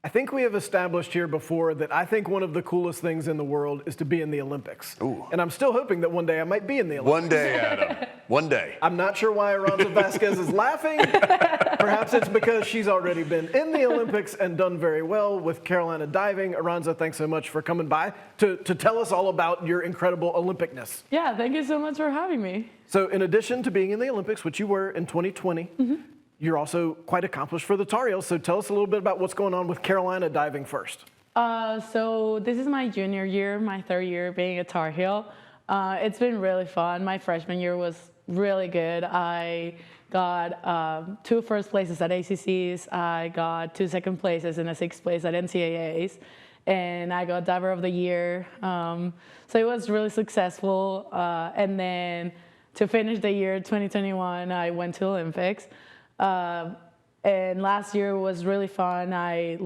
I think we have established here before that I think one of the coolest things in the world is to be in the Olympics. Ooh. And I'm still hoping that one day I might be in the Olympics. One day, Adam. One day. I'm not sure why Aranza Vazquez is laughing. Perhaps it's because she's already been in the Olympics and done very well with Carolina diving. Aranza, thanks so much for coming by to tell us all about your incredible Olympicness. Yeah, thank you so much for having me. So in addition to being in the Olympics, which you were in 2020, you're also quite accomplished for the Tar Heels. So tell us a little bit about what's going on with Carolina diving first. So this is my junior year, my third year being a Tar Heel. It's been really fun. My freshman year was really good. I got 2 first places at ACCs. I got 2 second places and a 6th place at NCAAs. And I got Diver of the Year. So it was really successful. And then to finish the year 2021, I went to Olympics. And last year was really fun. I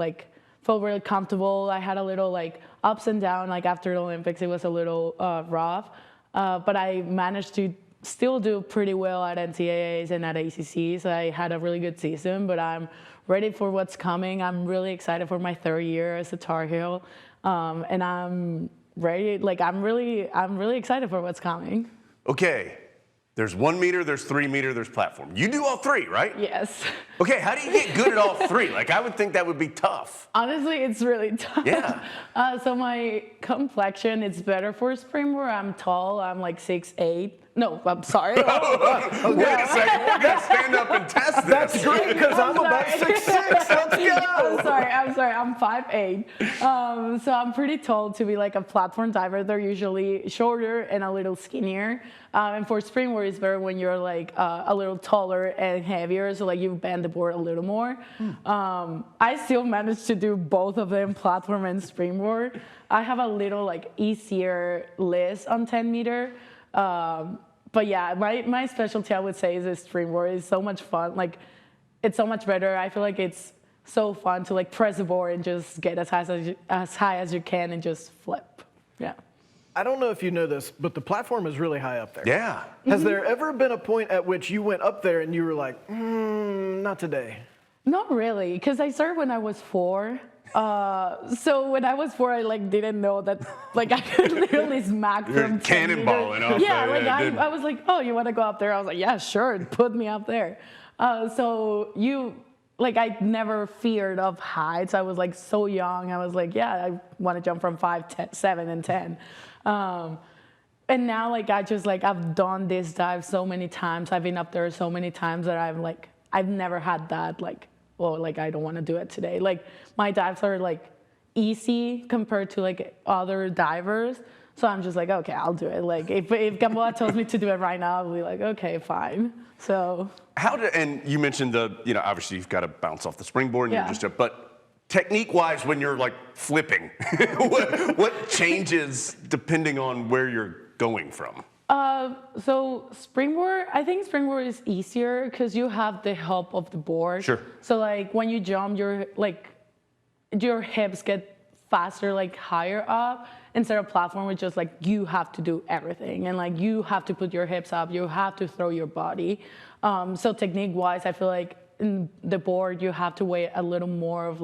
felt really comfortable. I had a little ups and downs. After the Olympics, it was a little rough. But I managed to still do pretty well at NCAAs and at ACCs. I had a really good season, but I'm ready for what's coming. I'm really excited for my 3rd year as a Tar Heel. And I'm ready. I'm really excited for what's coming. Okay. There's 1 meter, there's 3 meter, there's platform. You do all 3, right? Yes. Okay, how do you get good at all 3? I would think that would be tough. Honestly, it's really tough. Yeah. So my complexion, it's better for springboard. I'm tall. I'm 6'8". No, I'm sorry. Wait a second, we're gonna stand up and test this. That's great, because I'm about 6'6". Let's go. I'm sorry. I'm 5'8". So I'm pretty tall to be a platform diver. They're usually shorter and a little skinnier. And for springboard, it's better when you're a little taller and heavier, so you bend the board a little more. I still managed to do both of them, platform and springboard. I have a little easier list on 10 meter. But yeah, my specialty, I would say, is the springboard. It's so much fun. It's so much better. I feel it's so fun to press the board and just get as high as you can and just flip. Yeah. I don't know if you know this, but the platform is really high up there. Yeah. Has there ever been a point at which you went up there and you were like, not today? Not really, because I started when I was 4. So when I was 4, I didn't know that I could literally smack from 10 meters. Cannonballing up yeah, there. I was oh, you want to go up there? I was like, yeah, sure, put me up there. So I never feared of heights. I was so young. I was yeah, I want to jump from 5, 7, and 10. And now I've done this dive so many times. I've been up there so many times that I've never had that I don't want to do it today. My dives are easy compared to other divers. So I'm just okay, I'll do it. If Gamboa tells me to do it right now, I'll be okay, fine. So and you mentioned obviously you've got to bounce off the springboard and but technique-wise, when you're flipping, what changes depending on where you're going from? So springboard, I think springboard is easier because you have the help of the board. Sure. So when you jump, your hips get faster, higher up. Instead of platform, it's just you have to do everything, and you have to put your hips up, you have to throw your body. So technique-wise, I feel in the board you have to wait a little more of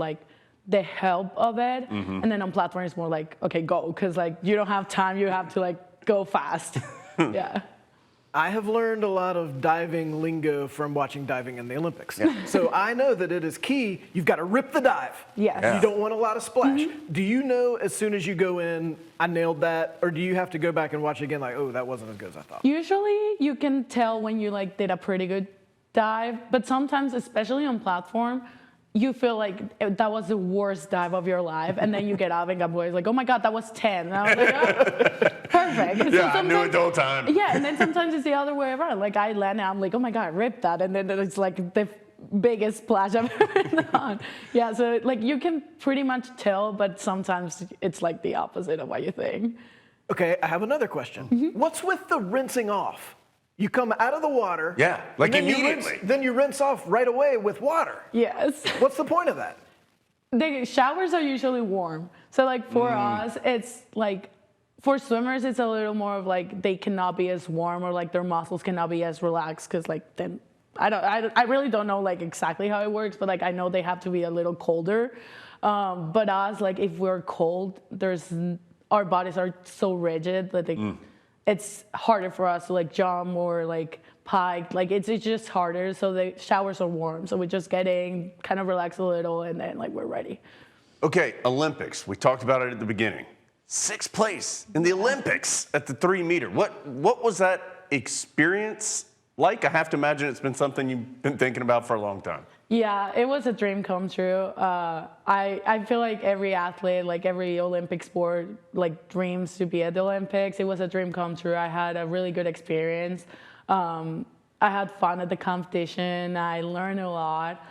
the help of it, and then on platform it's more okay, go, because you don't have time, you have to go fast. Yeah. I have learned a lot of diving lingo from watching diving in the Olympics. Yeah. So I know that it is key. You've got to rip the dive. Yes. Yeah. You don't want a lot of splash. Do you know as soon as you go in, I nailed that? Or do you have to go back and watch it again oh, that wasn't as good as I thought? Usually you can tell when you did a pretty good dive, but sometimes, especially on platform, you feel that was the worst dive of your life, and then you get out and Gamboa is oh my God, that was 10. And I was oh, perfect. Yeah, I knew it the whole time. Yeah, and then sometimes it's the other way around. I land and I'm oh my God, I ripped that, and then it's the biggest splash I've ever done. Yeah, so you can pretty much tell, but sometimes it's the opposite of what you think. Okay, I have another question. What's with the rinsing off? You come out of the water. Yeah, immediately. Then you rinse off right away with water. Yes. What's the point of that? The showers are usually warm. So for us, it's for swimmers, it's a little more of they cannot be as warm, or their muscles cannot be as relaxed, because then I really don't know exactly how it works, but I know they have to be a little colder. But us, like if we're cold, our bodies are so rigid that it's harder for us to like jump or like pike. Like it's just harder. So the showers are warm. So we just get in, kind of relax a little, and then like we're ready. Okay, Olympics. We talked about it at the beginning. 6th place in the Olympics at the 3-meter. What was that experience like? I have to imagine it's been something you've been thinking about for a long time. Yeah, it was a dream come true. I feel like every athlete, like every Olympic sport, like dreams to be at the Olympics. It was a dream come true. I had a really good experience. I had fun at the competition. I learned a lot.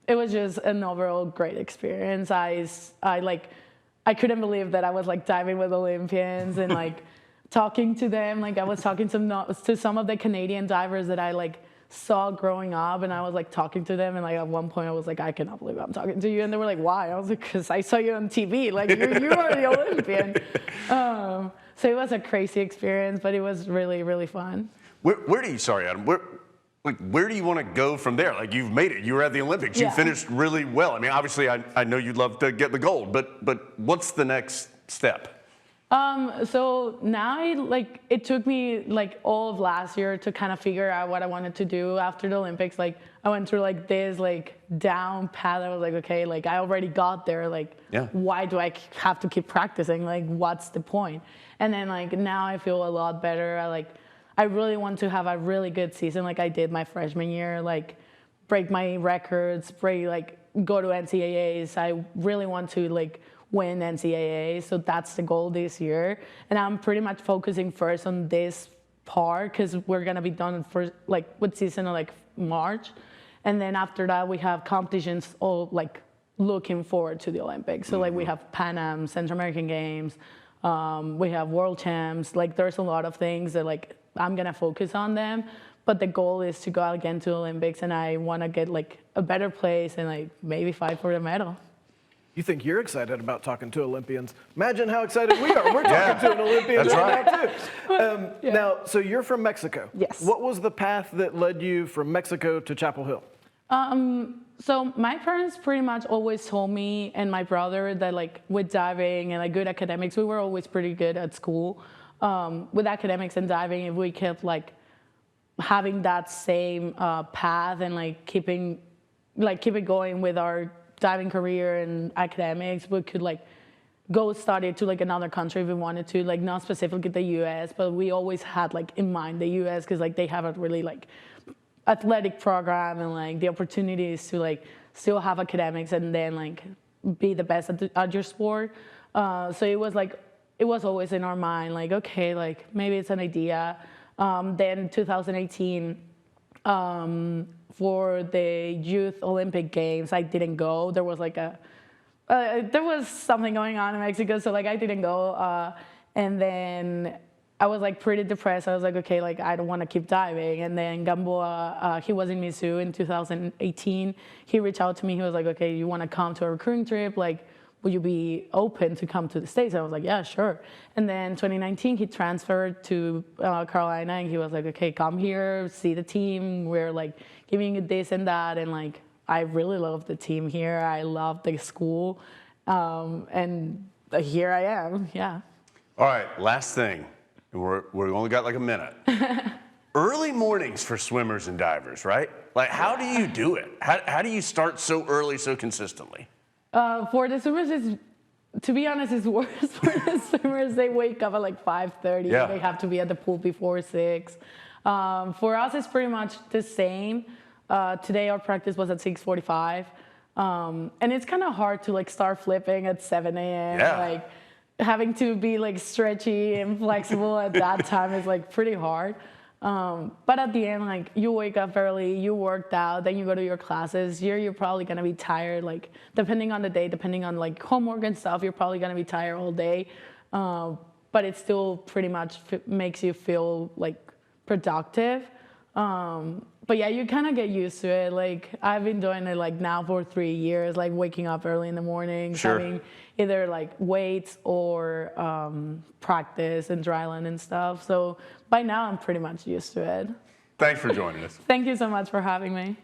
It was just an overall great experience. I couldn't believe that I was like diving with Olympians and like talking to them. Like I was talking to some of the Canadian divers that I like saw growing up, and I was like talking to them, and like at one point I was like, I cannot believe I'm talking to you, and they were like, why? I was like, because I saw you on TV, like you are the Olympian. So it was a crazy experience, but it was really, really fun. Where do you, sorry Adam, where do you want to go from there? Like you've made it, you were at the Olympics, you finished really well. I mean, obviously I know you'd love to get the gold, but what's the next step? So now it took me like all of last year to kind of figure out what I wanted to do after the Olympics. Like I went through like this like down path. I was like, okay, like I already got there. Like, why do I have to keep practicing? Like, what's the point? And then like now I feel a lot better. I really want to have a really good season like I did my freshman year. Like break my records, go to NCAAs. I really want to like win NCAA, so that's the goal this year. And I'm pretty much focusing first on this part because we're gonna be done for like with season like March, and then after that we have competitions all like looking forward to the Olympics. So like we have Pan Am, Central American Games, we have World Champs. Like there's a lot of things that like I'm gonna focus on them. But the goal is to go again to the Olympics, and I want to get like a better place and like maybe fight for the medal. You think you're excited about talking to Olympians? Imagine how excited we are. We're talking to an Olympian right now, too. Now, so you're from Mexico. Yes. What was the path that led you from Mexico to Chapel Hill? So my parents pretty much always told me and my brother that like with diving and like good academics, we were always pretty good at school. With academics and diving, if we kept like having that same path and like keep it going with our diving career and academics, we could like go study to like another country if we wanted to, like not specifically the US, but we always had like in mind the US because like they have a really like athletic program and like the opportunities to like still have academics and then like be the best at your sport. So it was always in our mind like, okay, like maybe it's an idea. Then 2018, for the Youth Olympic Games, I didn't go. There was like there was something going on in Mexico, so like I didn't go. And then I was like pretty depressed. I was like, okay, like I don't want to keep diving. And then Gamboa, he was in Mizzou in 2018. He reached out to me. He was like, okay, you want to come to a recruiting trip? Like, would you be open to come to the States? I was like, yeah, sure. And then 2019, he transferred to Carolina, and he was like, okay, come here, see the team. We're like giving you this and that. And like, I really love the team here. I love the school. And here I am, yeah. All right, last thing. We're only got like a minute. Early mornings for swimmers and divers, right? Like, how do you do it? How do you start so early, so consistently? For the swimmers, to be honest, it's worse for the swimmers. They wake up at like 5:30. Yeah. They have to be at the pool before 6. For us, it's pretty much the same. Today, our practice was at 6:45. And it's kind of hard to like start flipping at 7 a.m. Yeah. Like having to be like stretchy and flexible at that time is like pretty hard. But at the end, like you wake up early, you worked out, then you go to your classes. You're probably gonna be tired, like depending on the day, depending on like homework and stuff, you're probably gonna be tired all day. But it still pretty much makes you feel like productive. But yeah, you kind of get used to it. Like I've been doing it like now for 3 years, like waking up early in the morning, having either like weights or practice and dryland and stuff. So by now I'm pretty much used to it. Thanks for joining us. Thank you so much for having me.